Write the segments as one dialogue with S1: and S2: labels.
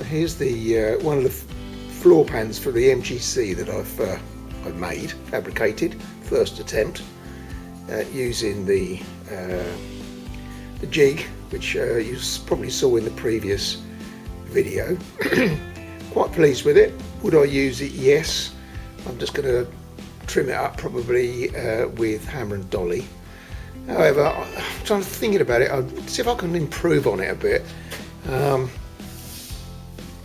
S1: Here's the one of the floor pans for the MGC that I've made, fabricated, first attempt, using the jig, which you probably saw in the previous video. Quite pleased with it. Would I use it? Yes. I'm just going to trim it up probably with hammer and dolly. However, I'm trying to thinking about it. I'll see if I can improve on it a bit.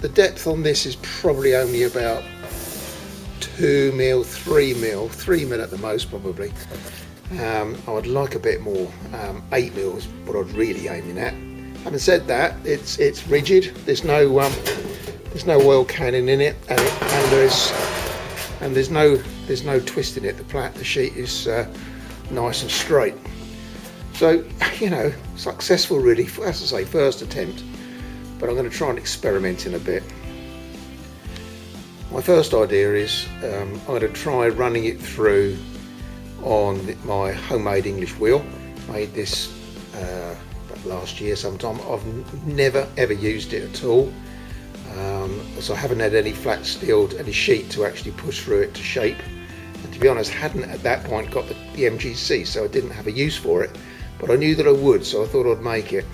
S1: The depth on this is probably only about 2 mil, 3 mil, 3 mil at the most probably. I would like a bit more. 8 mil is what I'd really aiming at. Having said that, it's rigid. There's no oil canning in it, and there's no twist in it. The sheet is nice and straight. So, you know, successful really, as I say, first attempt, but I'm going to try and experiment in a bit. My first idea is I'm going to try running it through on my homemade English wheel. Made this last year sometime. I've never ever used it at all, so I haven't had any flat steeled, any sheet to actually push through it to shape, and to be honest hadn't at that point got the MGC, so I didn't have a use for it, but I knew that I would, so I thought I'd make it.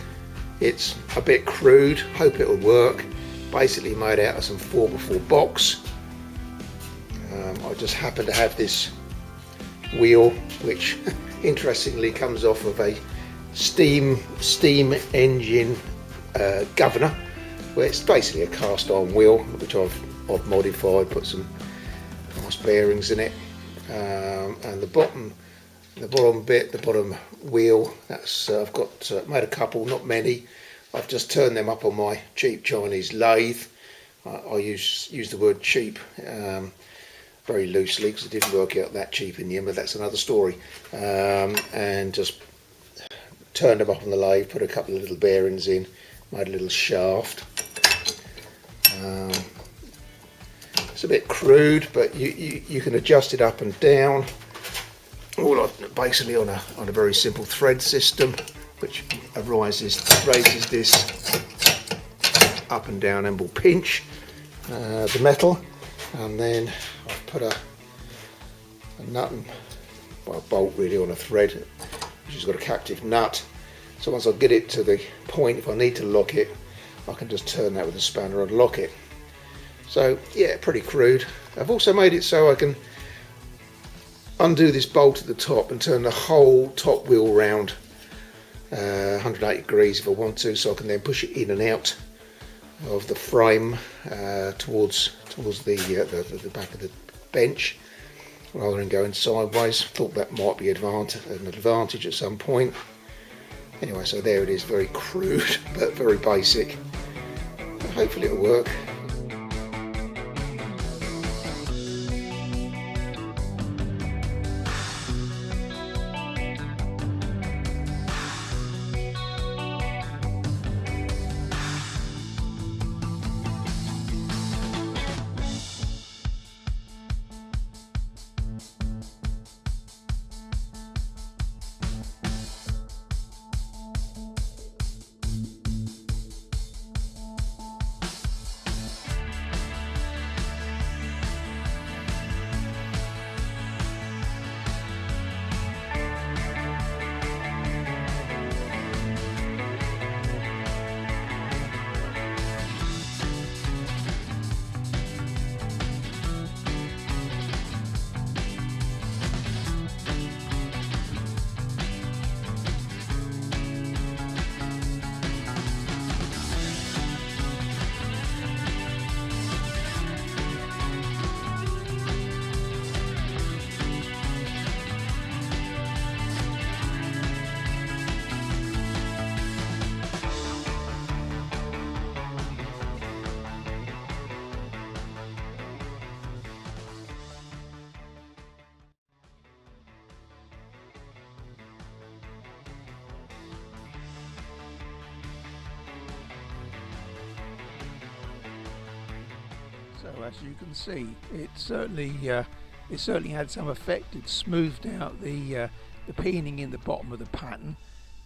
S1: It's a bit crude, hope it'll work. Basically made out of some 4x4 box. I just happen to have this wheel, which interestingly comes off of a steam engine governor, where it's basically a cast iron wheel, which I've modified, put some nice bearings in it, and the bottom wheel, that's I've got made a couple, not many. I've just turned them up on my cheap Chinese lathe. I use the word cheap very loosely because it didn't work out that cheap in the end, but that's another story. And just turned them up on the lathe, put a couple of little bearings in, made a little shaft. It's a bit crude, but you can adjust it up and down. All basically on a very simple thread system, which raises this up and down and will pinch the metal, and then I've put a nut and a bolt really on a thread, which has got a captive nut. So once I get it to the point, if I need to lock it, I can just turn that with a spanner and lock it. So yeah, pretty crude. I've also made it so I can undo this bolt at the top and turn the whole top wheel round 180 degrees if I want to, so I can then push it in and out of the frame towards the back of the bench rather than going sideways. Thought that might be an advantage at some point. Anyway, so there it is, very crude but very basic. Hopefully it'll work. So as you can see, it certainly had some effect. It smoothed out the peening in the bottom of the pattern.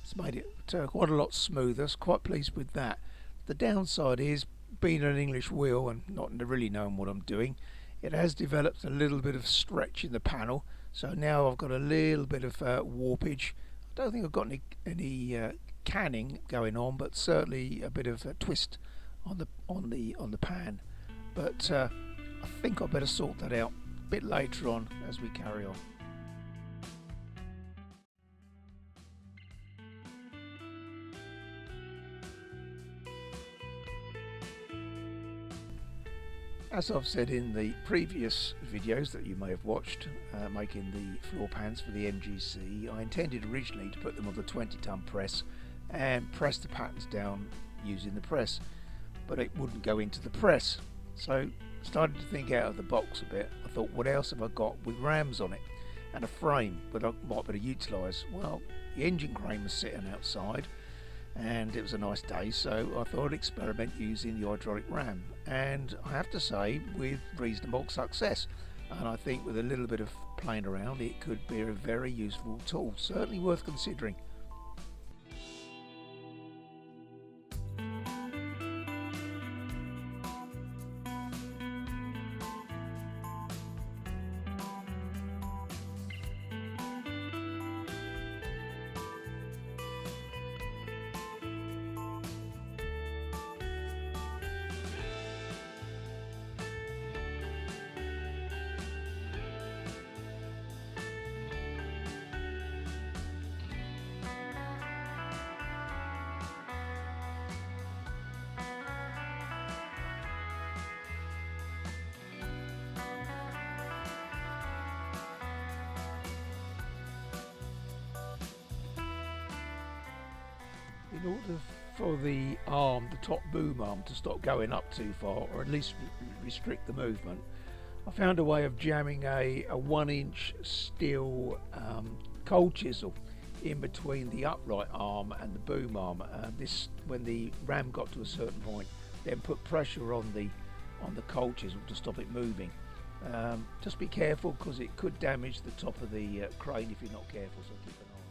S1: It's made it quite a lot smoother. So quite pleased with that. The downside is
S2: being an English wheel and not really knowing what I'm doing, it has developed a little bit of stretch in the panel, so now I've got a little bit of warpage. I don't think I've got any canning going on, but certainly a bit of a twist on the pan. But I think I better sort that out a bit later on as we carry on. As I've said in the previous videos that you may have watched, making the floor pans for the MGC, I intended originally to put them on the 20-ton press and press the patterns down using the press, but it wouldn't go into the press. So I started to think out of the box a bit. I thought, what else have I got with rams on it and a frame that I might better utilise? Well, the engine crane was sitting outside and it was a nice day, so I thought I'd experiment using the hydraulic ram, and I have to say with reasonable success. And I think with a little bit of playing around it could be a very useful tool, certainly worth considering. In order for the arm, the top boom arm, to stop going up too far, or at least restrict the movement, I found a way of jamming a 1-inch steel cold chisel in between the upright arm and the boom arm. This, when the ram got to a certain point, then put pressure on the cold chisel to stop it moving. Just be careful, because it could damage the top of the crane if you're not careful, so keep an eye on it.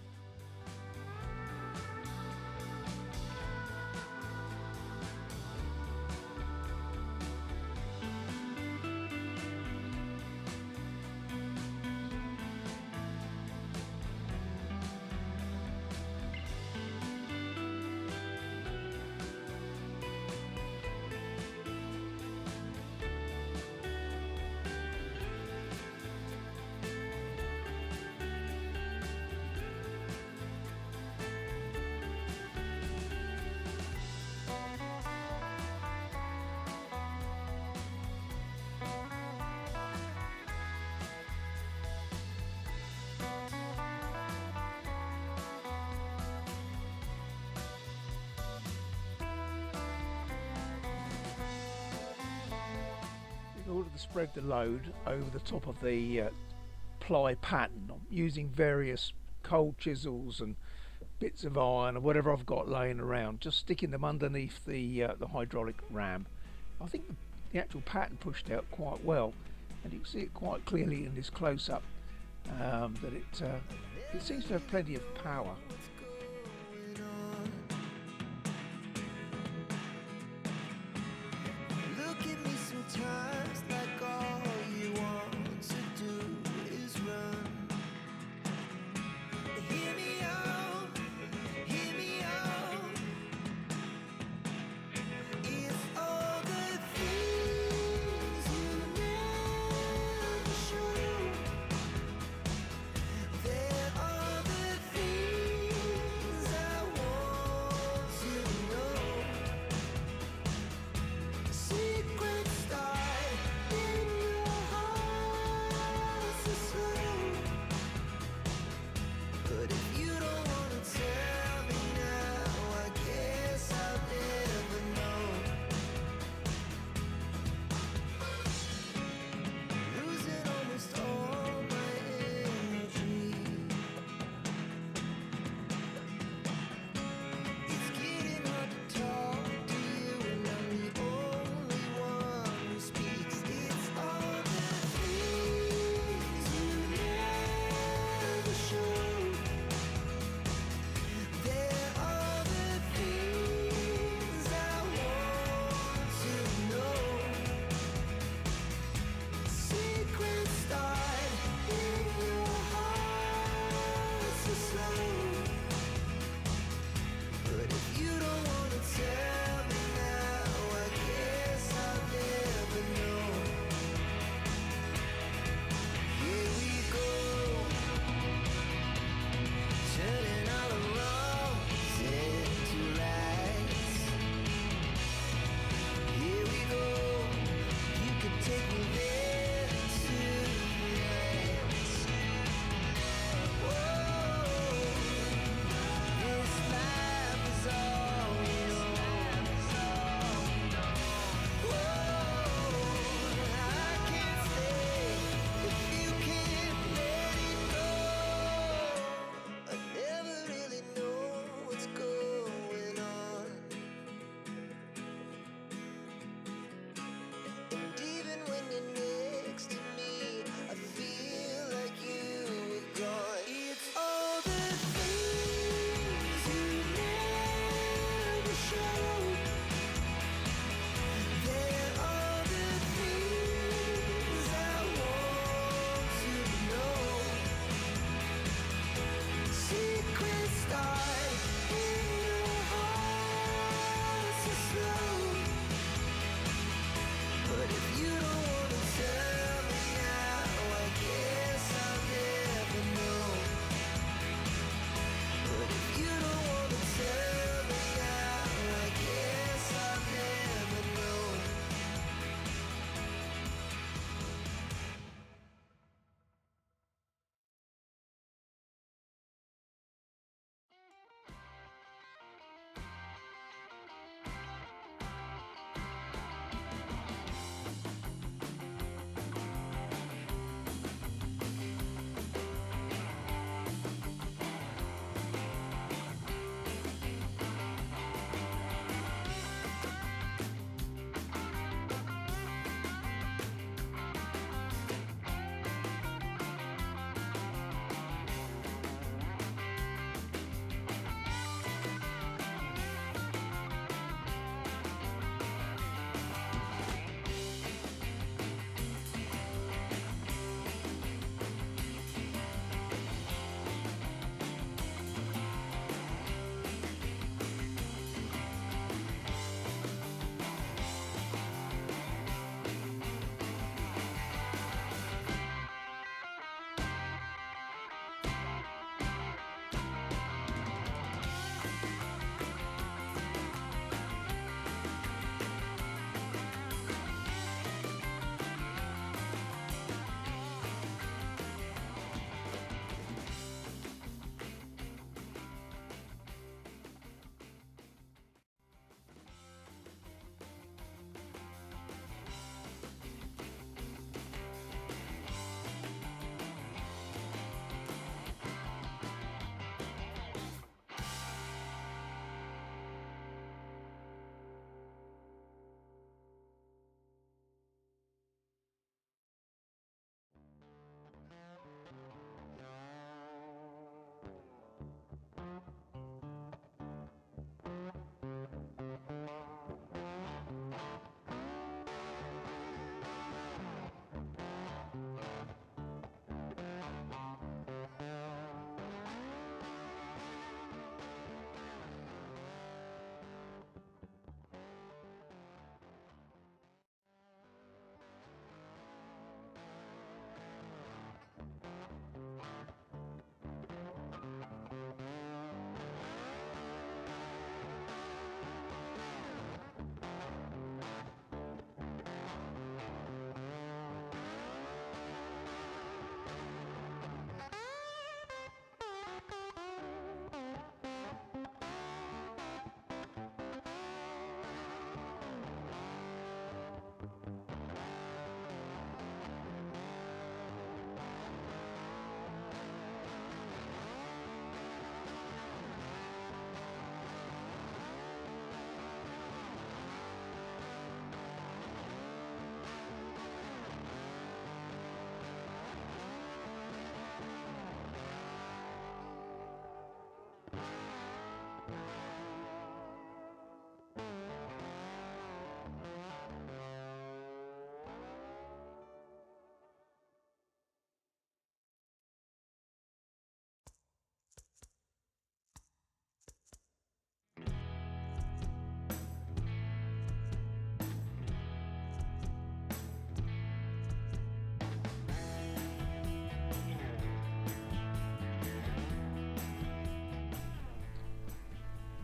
S2: In order to spread the load over the top of the ply pattern, I'm using various cold chisels and bits of iron or whatever I've got laying around, just sticking them underneath the hydraulic ram. I think the actual pattern pushed out quite well, and you can see it quite clearly in this close-up that it seems to have plenty of power.
S3: Like all you want to do is run. Hear me out, hear me out. It's all the things you never show. There are the things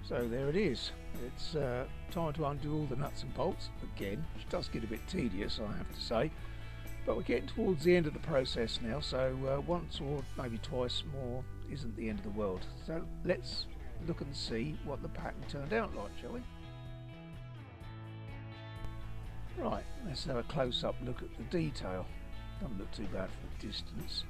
S2: So there it is. It's time to undo all the nuts and bolts again, which does get a bit tedious, I have to say. But we're getting towards the end of the process now, so once or maybe twice more isn't the end of the world. So let's look and see what the pattern turned out like, shall we? Right, let's have a close-up look at the detail. Doesn't look too bad from a distance.